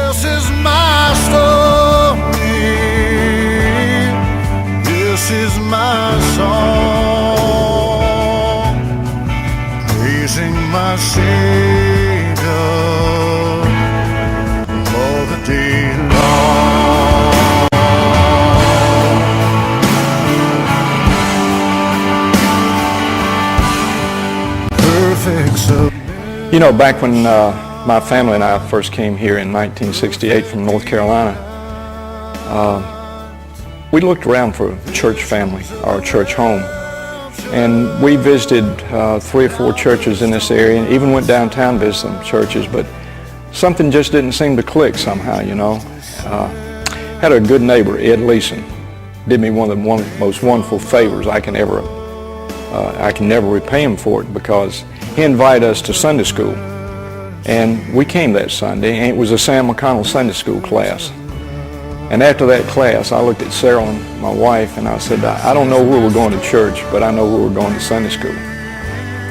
This is my story. This is my song, praising my Savior all the day long. Perfect submission. You know, back when my family and I first came here in 1968 from North Carolina, we looked around for a church family or a church home. And we visited 3 or 4 churches in this area and even went downtown to visit some churches, but something just didn't seem to click somehow, you know. Had a good neighbor, Ed Leeson, did me one of the most wonderful favors I can never repay him for it, because he invited us to Sunday school. And we came that Sunday, and it was a Sam McConnell Sunday school class. And after that class, I looked at Sarah and my wife, and I said, I don't know where we're going to church, but I know where we're going to Sunday school.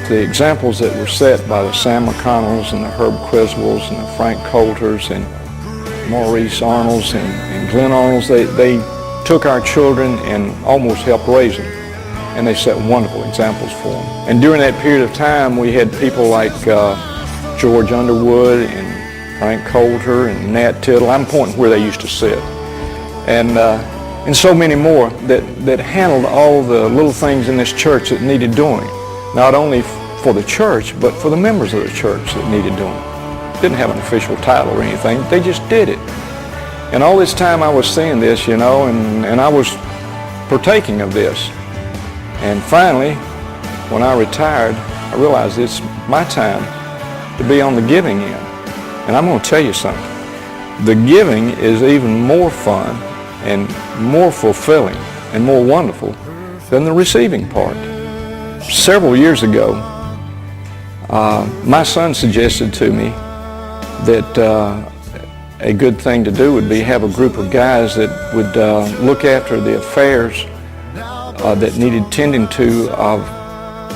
The examples that were set by the Sam McConnells and the Herb Criswells and the Frank Coulters and Maurice Arnolds and Glenn Arnolds, they took our children and almost helped raise them. And they set wonderful examples for them. And during that period of time, we had people like George Underwood and Frank Coulter and Nat Tittle. I'm pointing where they used to sit. And so many more that handled all the little things in this church that needed doing. Not only for the church, but for the members of the church that needed doing. Didn't have an official title or anything. They just did it. And all this time I was seeing this, you know, and I was partaking of this. And finally, when I retired, I realized it's my time to be on the giving end. And I'm going to tell you something. The giving is even more fun and more fulfilling and more wonderful than the receiving part. Several years ago, my son suggested to me that a good thing to do would be have a group of guys that would look after the affairs that needed tending to of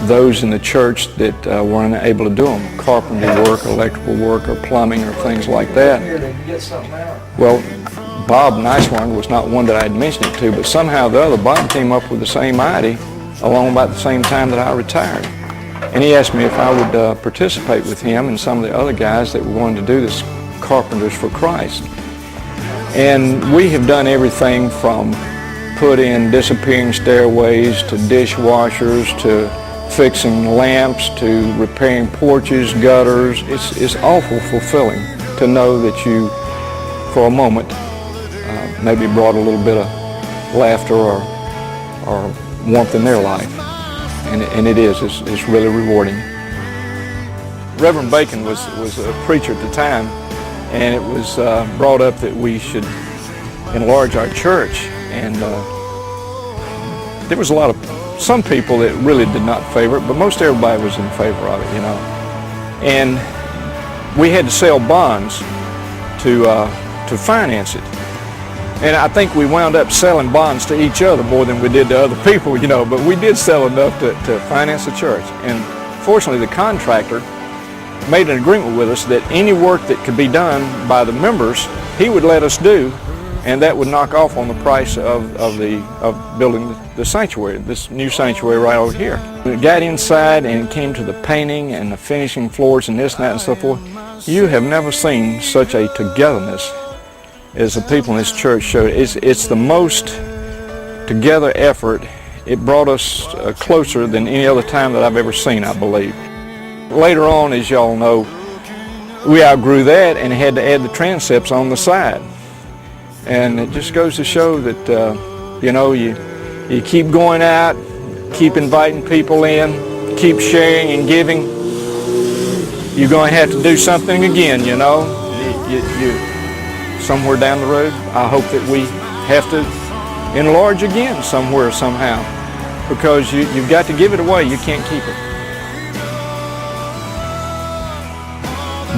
those in the church that were unable to do them, carpentry work, electrical work, or plumbing, or things like that. Well, Bob Nicewarn was not one that I had mentioned it to, but somehow or the other, Bob came up with the same idea along about the same time that I retired. And he asked me if I would participate with him and some of the other guys that were going to do this Carpenters for Christ. And we have done everything from put in disappearing stairways to dishwashers to fixing lamps to repairing porches, gutters. It's awful fulfilling to know that you, for a moment, maybe brought a little bit of laughter or warmth in their life. And it is. It's really rewarding. Reverend Bacon was a preacher at the time, and it was brought up that we should enlarge our church. And there was some people that really did not favor it, but most everybody was in favor of it, you know. And we had to sell bonds to finance it. And I think we wound up selling bonds to each other more than we did to other people, you know, but we did sell enough to finance the church. And fortunately, the contractor made an agreement with us that any work that could be done by the members, he would let us do, and that would knock off on the price of building the sanctuary, this new sanctuary right over here. We got inside and came to the painting and the finishing floors and this and that and so forth. You have never seen such a togetherness as the people in this church showed. It's the most together effort. It brought us closer than any other time that I've ever seen, I believe. Later on, as y'all know, we outgrew that and had to add the transepts on the side. And it just goes to show that, you know, you keep going out, keep inviting people in, keep sharing and giving. You're going to have to do something again, you know. Somewhere down the road, I hope that we have to enlarge again somewhere, somehow, because you've got to give it away. You can't keep it.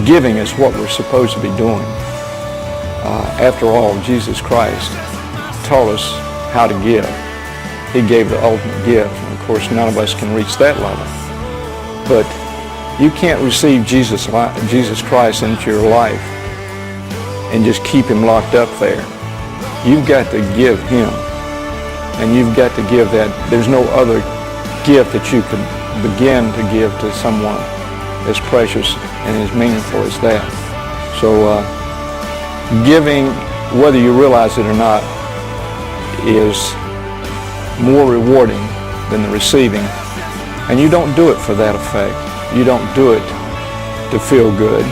Giving is what we're supposed to be doing. After all, Jesus Christ taught us how to give. He gave the ultimate gift, and of course none of us can reach that level. But you can't receive Jesus Christ into your life and just keep him locked up there. You've got to give him, and you've got to give that. There's no other gift that you could begin to give to someone as precious and as meaningful as that. So giving, whether you realize it or not, is more rewarding than the receiving. And you don't do it for that effect. You don't do it to feel good.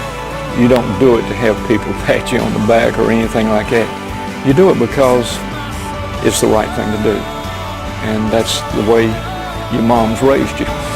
You don't do it to have people pat you on the back or anything like that. You do it because it's the right thing to do. And that's the way your mom's raised you.